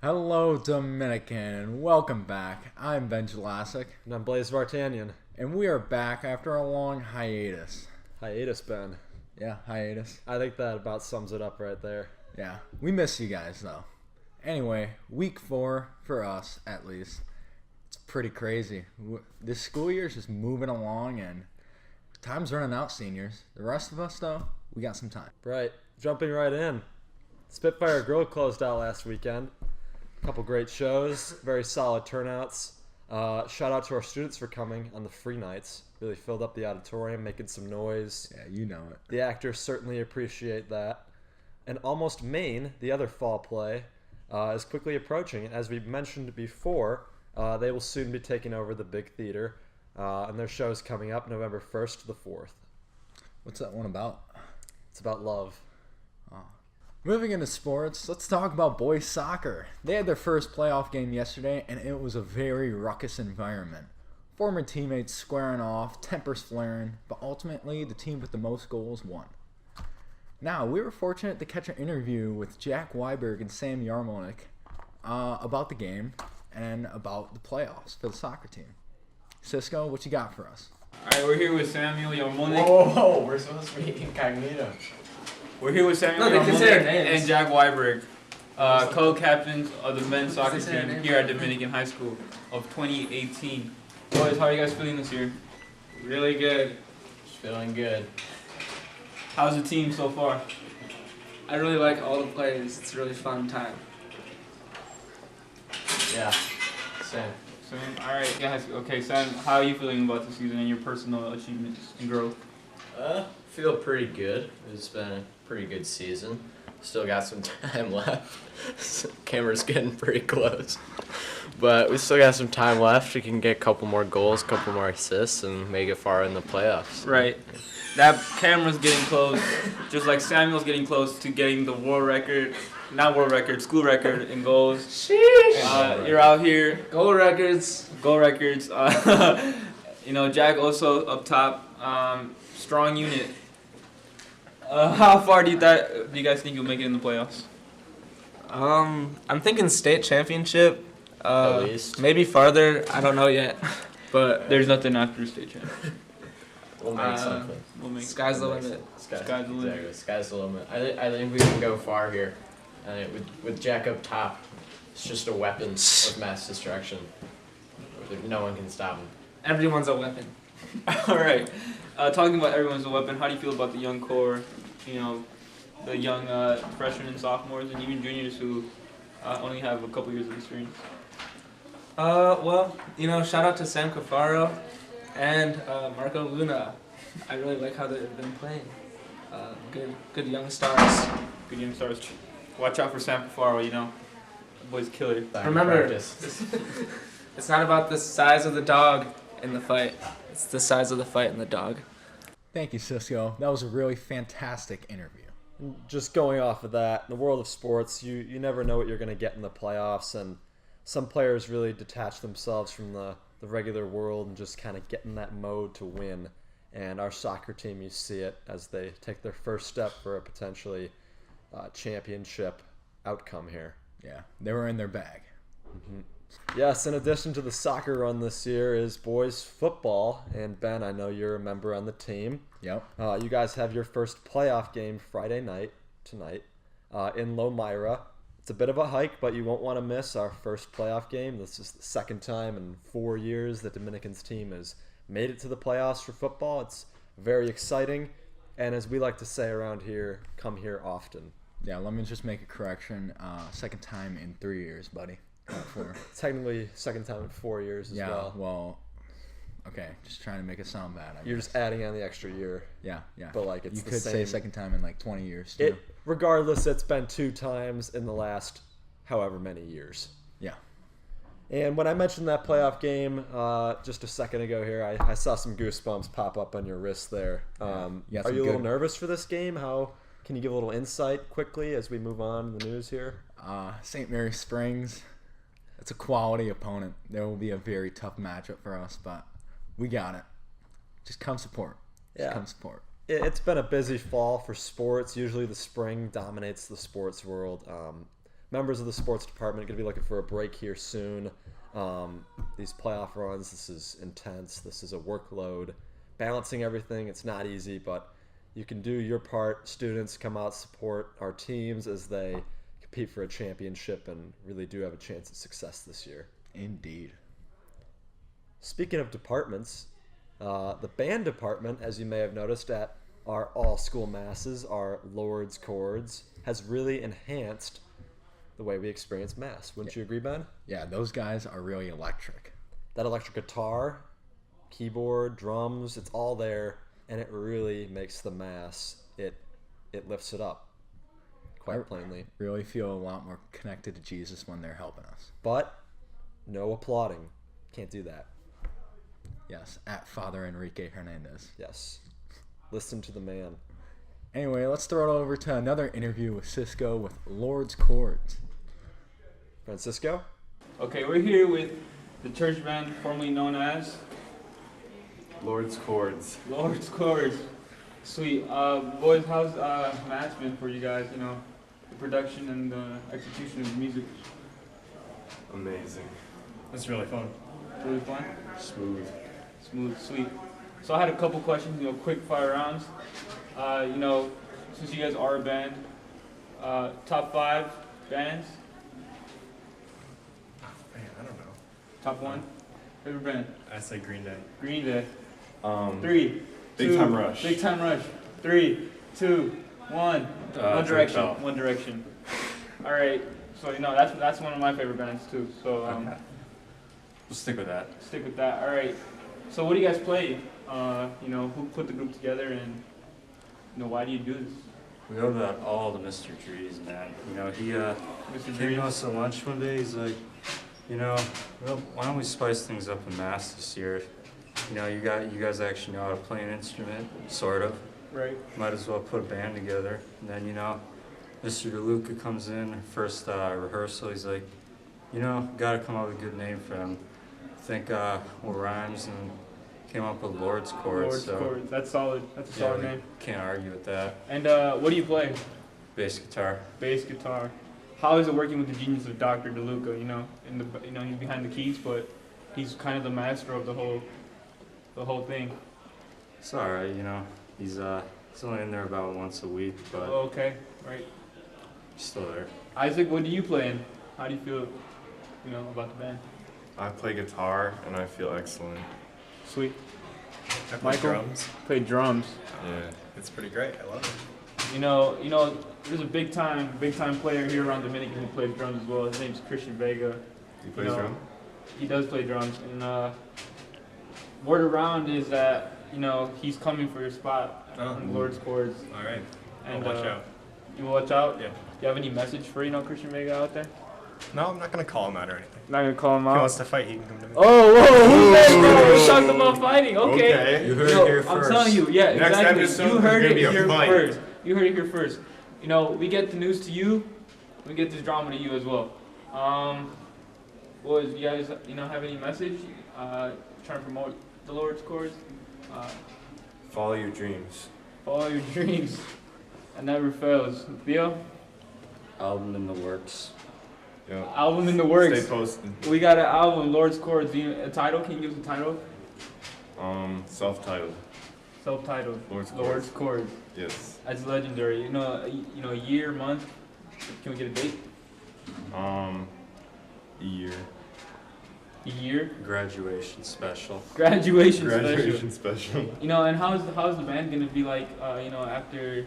Hello, Dominican, and welcome back. I'm Ben Jelassic, And I'm Blaze Vartanian. and we are back after a long hiatus. Hiatus, Ben. Yeah, hiatus. I think that about sums it up right there. Yeah, we miss you guys, though. Anyway, week 4, for us at least, it's pretty crazy. This school year is just moving along, and time's running out, seniors. The rest of us, though, we got some time. Right. Jumping right in. Spitfire Grill closed out last weekend. A couple great shows, very solid turnouts. Shout out to our students for coming on the free nights. Really filled up the auditorium, making some noise. Yeah, you know it. The actors certainly appreciate that. And Almost Maine, the other fall play, is quickly approaching. And as we mentioned before, they will soon be taking over the big theater. And their show is coming up November 1st to the 4th. What's that one about? It's about love. Moving into sports, let's talk about boys soccer. They had their first playoff game yesterday, and it was a very ruckus environment. Former teammates squaring off, tempers flaring, but ultimately the team with the most goals won. Now, we were fortunate to catch an interview with Jack Weiberg and Sam Yarmolik about the game and about the playoffs for the soccer team. Cisco, what you got for us? Alright, we're here with Samuel Yarmolik. Whoa, we're supposed to be incognito. We're here with Samuel No, they can say our Yarmolik names. and Jack Weiberg, co-captains of the men's soccer They say our team names. here at Dominican High School of 2018. Boys, how are you guys feeling this year? Really good. Just feeling good. How's the team so far? I really like all the players. It's a really fun time. Yeah. Same. Sam, alright, guys. Okay, Sam, how are you feeling about the season and your personal achievements and growth? Feel pretty good. It's been a pretty good season. Still got some time left. Camera's getting pretty close. But we still got some time left. We can get a couple more goals, a couple more assists, and make it far in the playoffs. Right. That camera's getting close, just like Samuel's getting close to getting the world record, not world record, school record in goals. Sheesh! You're out here, Goal records. goal records. Jack also up top, strong unit. How far do you guys think you'll make it in the playoffs? I'm thinking state championship. At least. Maybe farther. I don't know yet. But There's nothing after state champ. We'll make something. We'll make. sky's the limit. Sky's the limit. Exactly. Sky's the limit. I think we can go far here. With Jack up top, it's just a weapon of mass destruction. No one can stop him. Everyone's a weapon. All right. Talking about everyone's a weapon. How do you feel about the young core? The young freshmen and sophomores and even juniors who only have a couple years of experience. Well, shout out to Sam Cafaro and Marco Luna. I really like how they've been playing. Good young stars. Good young stars. Watch out for Sam Cafaro. That boy's killer. Back in Remember- practice. It's not about the size of the dog in the fight. It's the size of the fight in the dog. Thank you, Cisco. That was a really fantastic interview. Just going off of that, in the world of sports, you never know what you're going to get in the playoffs, and some players really detach themselves from the regular world and just kind of get in that mode to win. And our soccer team, you see it as they take their first step for a potentially championship outcome here. Yeah, they were in their bag. Yes, in addition to the soccer run this year is boys football, and Ben, I know you're a member on the team. Yep. You guys have your first playoff game Friday night tonight in Lomira. It's a bit of a hike, but you won't want to miss our first playoff game. This is the second time in 4 years that Dominican's team has made it to the playoffs for football. It's very exciting, and as we like to say around here, come here often. Yeah, let me just make a correction. Second time in 3 years, buddy. Not 4. Technically, second time in 4 years as Yeah, well. Okay, just trying to make it sound bad. You're just adding on the extra year. Yeah. But like it's you the could say same. second time in like 20 years too. Regardless, it's been 2 times in the last however many years. Yeah. And when I mentioned that playoff game just a second ago here, I saw some goosebumps pop up on your wrist there. You got Are some you a little good- nervous for this game? How can you give a little insight quickly as we move on to the news here? St. Mary Springs. It's a quality opponent. There will be a very tough matchup for us, but we got it. Just come support. Yeah. Come support. It's been a busy fall for sports. Usually the spring dominates the sports world. members of the sports department going to be looking for a break here soon. These playoff runs, this is intense. This is a workload. Balancing everything, it's not easy, but you can do your part. Students, come out, support our teams as they compete for a championship and really do have a chance at success this year. Indeed. Speaking of departments, the band department, as you may have noticed at our all-school masses, our Lord's Chords, has really enhanced the way we experience Mass. Wouldn't you agree, Ben? Yeah, those guys are really electric. That electric guitar, keyboard, drums, it's all there, and it really makes the Mass, it lifts it up, quite plainly. Really feel a lot more connected to Jesus when they're helping us. But no applauding. Can't do that. Yes, at Father Enrique Hernandez. Yes. Listen to the man. Anyway, let's throw it over to another interview with Cisco with Lord's Chords. Francisco? Okay, we're here with the church band formerly known as Lord's Chords. Lord's Chords. Sweet. Boys, how's Matt's been for you guys? You know, the production and the execution of the music. Amazing. That's really fun. Really fun? Smooth. Smooth, sweet. So I had a couple questions, quick fire rounds. Since you guys are a band, top 5 bands? Man, I don't know. Top 1? Favorite band? I say Green Day. Green Day. 3, Big 2, Time Rush. Big Time Rush. 3, 2, 1. One Direction. Bell. One Direction. All right. So that's one of my favorite bands too. So Okay. We'll stick with that. stick with that. All right. So what do you guys play? Who put the group together, and why do you do this? We go to all the Mr. Trees, man. He Mr. came to Dreams. us at lunch one day. He's like, well, why don't we spice things up in Mass this year? You guys actually know how to play an instrument, sort of. Right. Might as well put a band together. And then, Mr. DeLuca comes in, first rehearsal. He's like, gotta come up with a good name for him. Think what rhymes, and came up with Lord's Chords. Lord's So Chords. That's solid. That's a yeah, solid we name. can't argue with that. And what do you play? Bass guitar. Bass guitar. How is it working with the genius of Dr. DeLuca? He's behind the keys, but he's kind of the master of the whole thing. It's all right, He's only in there about once a week, but Oh, okay. Right. he's still there. Isaac, what do you play in? How do you feel, about the band? I play guitar and I feel excellent. Sweet. I play Michael? drums. Play drums. Yeah. It's pretty great. I love it. There's a big time player here around Dominican who plays drums as well. His name's Christian Vega. You play No. drum? He does play drums, and word around is that he's coming for your spot Oh. on Lord's Chords. All right. And I'll watch out. You will watch out. Yeah. Do you have any message for Christian Vega out there? No, I'm not gonna call him out or anything. Not gonna call him If he out. wants to fight, he can come to me. Oh, whoa! Who's that? No, we talked about fighting. Okay. Okay. You heard Yo, it here I'm first. telling you, yeah, Next exactly. episode, You there's heard gonna it be a here fight. first. You heard it here first. We get the news to you. We get this drama to you as well. Boys, you guys, have any message? Trying to promote the Lord's Chords. Follow your dreams. Follow your dreams. It never fails. Theo, Album in the works. Yeah. album in the works. Stay posted. We got an album, Lord's Chords. A title? Can you give us a title? Self-titled. Self-titled. Lord's Lord's Chords. Yes. That's legendary. A year, month. Can we get a date? Year. A year. Graduation special. Graduation special. Graduation special. And how's the band gonna be like? After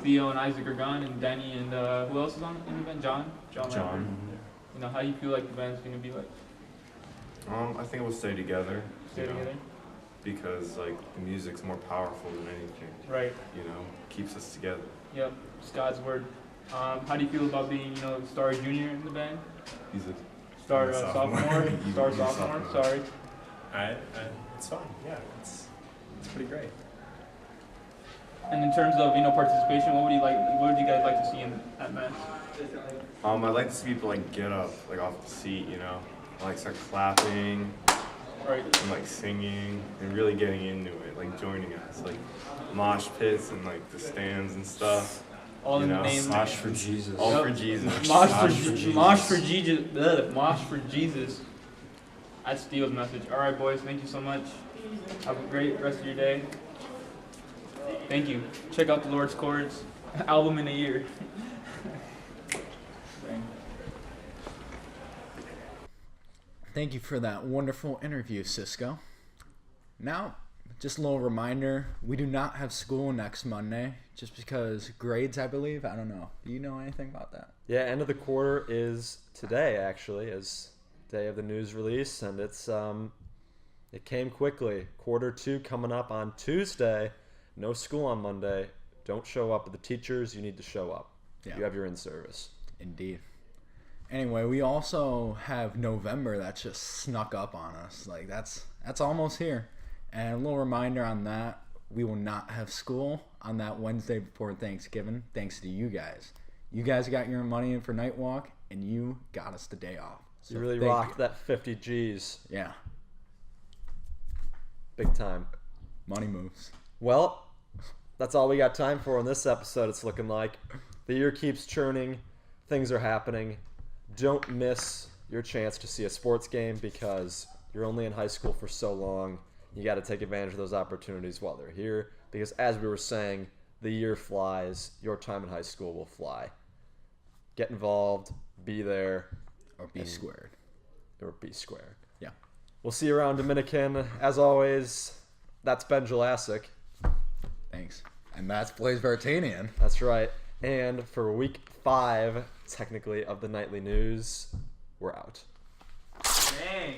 Theo and Isaac are gone, and Danny and who else is on in the band? John. Lambert. How do you feel like the band's gonna be like? I think we'll stay together. Stay you know, together. Because the music's more powerful than anything. Right. Keeps us together. Yep. It's God's word. How do you feel about being star junior in the band? He's a Star I'm a sophomore. sophomore. Star He's a sophomore. sophomore. Sorry. It's fun. Yeah, it's pretty great. And in terms of participation, what would you like? What would you guys like to see at Mass? I'd like to see people get up off the seat, start clapping Right. and singing and really getting into it, joining us, mosh pits and the stands and stuff. All in the know, name. Mosh for Jesus. All Yep. for Jesus. Mosh for Mosh for Jesus. Mosh for Jesus. Ugh, Mosh for Jesus. That's Steele's message. All right, boys. Thank you so much. Have a great rest of your day. Thank you. Check out the Lord's Chords album in a year. Dang. Thank you for that wonderful interview, Cisco. Now, just a little reminder, we do not have school next Monday, just because grades, I believe. I don't know. Do you know anything about that? Yeah, end of the quarter is today, actually, is day of the news release, and it came quickly. Quarter 2 coming up on Tuesday. No school on Monday. Don't show up. But the teachers, you need to show up. Yeah. You have your in-service. Indeed. Anyway, we also have November that's just snuck up on us. Like that's almost here. And a little reminder on that, we will not have school on that Wednesday before Thanksgiving, thanks to you guys. You guys got your money in for Night Walk, and you got us the day off. So You really thank rocked you. that 50 G's. Yeah, Big time. money moves. Well, that's all we got time for on this episode, it's looking like. The year keeps churning. Things are happening. Don't miss your chance to see a sports game because you're only in high school for so long. You got to take advantage of those opportunities while they're here because, as we were saying, the year flies. Your time in high school will fly. Get involved. Be there. Or be squared. Or be squared. Yeah. We'll see you around Dominican. As always, that's Ben Jelassic. Thanks. And that's Blaze Vartanian. That's right. And for week 5, technically, of the Nightly News, we're out. Dang.